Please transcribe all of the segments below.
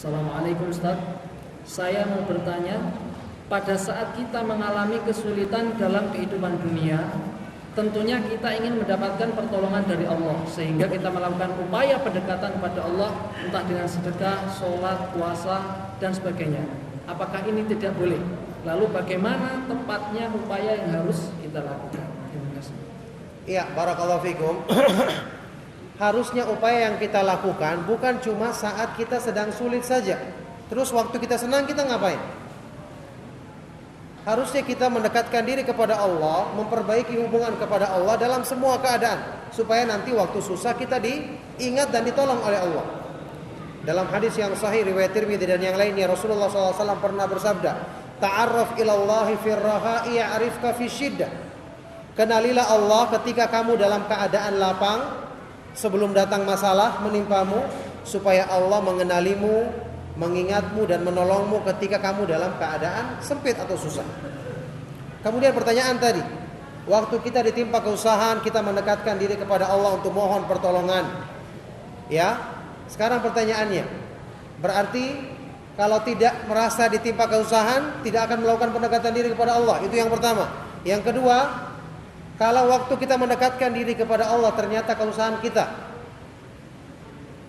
Assalamualaikum Ustaz. Saya mau bertanya, pada saat kita mengalami kesulitan dalam kehidupan dunia, tentunya kita ingin mendapatkan pertolongan dari Allah, sehingga kita melakukan upaya pendekatan kepada Allah, entah dengan sedekah, sholat, puasa, dan sebagainya. Apakah ini tidak boleh? Lalu bagaimana tepatnya upaya yang harus kita lakukan? Terima kasih. Iya, barakallahu fikum. Harusnya upaya yang kita lakukan bukan cuma saat kita sedang sulit saja. Terus waktu kita senang kita ngapain? Harusnya kita mendekatkan diri kepada Allah, memperbaiki hubungan kepada Allah dalam semua keadaan, supaya nanti waktu susah kita diingat dan ditolong oleh Allah. Dalam hadis yang sahih riwayat Tirmidzi dan yang lainnya, Rasulullah SAW pernah bersabda, "Ta'arraf ilallahi firraha'i ya'rifka fi syiddah." Kenalilah Allah ketika kamu dalam keadaan lapang, sebelum datang masalah menimpamu, supaya Allah mengenalimu, mengingatmu dan menolongmu ketika kamu dalam keadaan sempit atau susah. Kemudian pertanyaan tadi, waktu kita ditimpa kesusahan, kita mendekatkan diri kepada Allah untuk mohon pertolongan. Ya, sekarang pertanyaannya, berarti kalau tidak merasa ditimpa kesusahan, tidak akan melakukan pendekatan diri kepada Allah. Itu yang pertama. Yang kedua, kalau waktu kita mendekatkan diri kepada Allah ternyata kesusahan kita,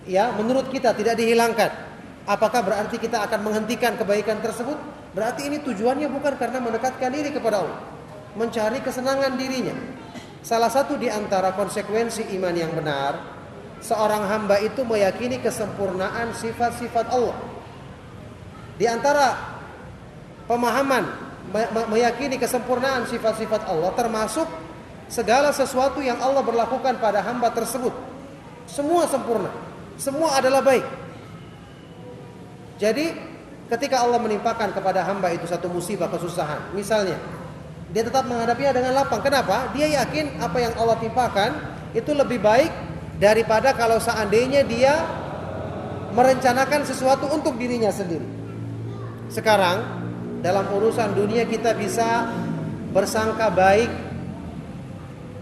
ya, menurut kita tidak dihilangkan, apakah berarti kita akan menghentikan kebaikan tersebut? Berarti ini tujuannya bukan karena mendekatkan diri kepada Allah, mencari kesenangan dirinya. Salah satu di antara konsekuensi iman yang benar, seorang hamba itu meyakini kesempurnaan sifat-sifat Allah. Di antara pemahaman meyakini kesempurnaan sifat-sifat Allah termasuk segala sesuatu yang Allah berlakukan pada hamba tersebut, semua sempurna, semua adalah baik. Jadi ketika Allah menimpakan kepada hamba itu satu musibah, kesusahan, misalnya, dia tetap menghadapinya dengan lapang. Kenapa? Dia yakin apa yang Allah timpakan itu lebih baik daripada kalau seandainya dia merencanakan sesuatu untuk dirinya sendiri. Sekarang dalam urusan dunia kita bisa bersangka baik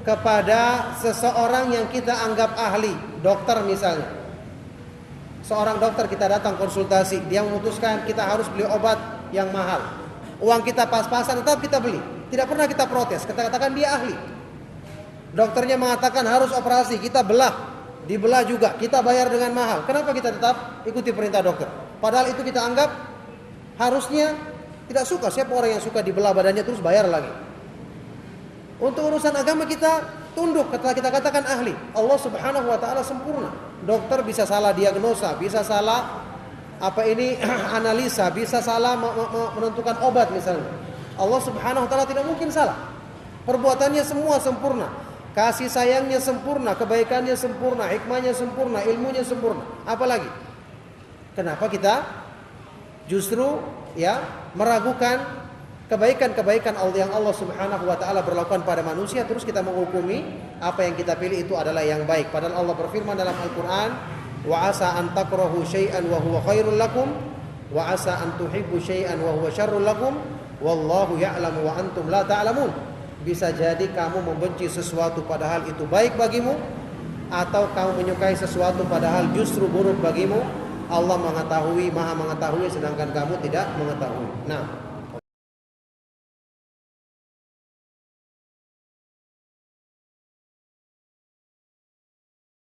kepada seseorang yang kita anggap ahli, dokter misalnya. Seorang dokter kita datang konsultasi, dia memutuskan kita harus beli obat yang mahal. Uang kita pas-pasan tetap kita beli. Tidak pernah kita protes, kita katakan dia ahli. Dokternya mengatakan harus operasi, kita dibelah juga, kita bayar dengan mahal. Kenapa kita tetap ikuti perintah dokter? Padahal itu kita anggap harusnya tidak suka. Siapa orang yang suka dibelah badannya terus bayar lagi? Untuk urusan agama kita tunduk, setelah kita katakan ahli. Allah Subhanahu wa taala sempurna. Dokter bisa salah diagnosa, bisa salah analisa, bisa salah menentukan obat misalnya. Allah Subhanahu wa taala tidak mungkin salah. Perbuatannya semua sempurna. Kasih sayangnya sempurna, kebaikannya sempurna, hikmahnya sempurna, ilmunya sempurna. Apalagi? Kenapa kita justru meragukan kebaikan-kebaikan yang Allah Subhanahu wa taala berlakukan pada manusia, terus kita menghukumi apa yang kita pilih itu adalah yang baik. Padahal Allah berfirman dalam Al-Qur'an, "Wa asa an takrahu syai'an wa huwa khairul lakum, wa asa an tuhibbu syai'an wa huwa syarrul lakum, wallahu ya'lamu wa antum la ta'lamun." Bisa jadi kamu membenci sesuatu padahal itu baik bagimu, atau kamu menyukai sesuatu padahal justru buruk bagimu. Allah mengetahui, Maha mengetahui, sedangkan kamu tidak mengetahui. Nah,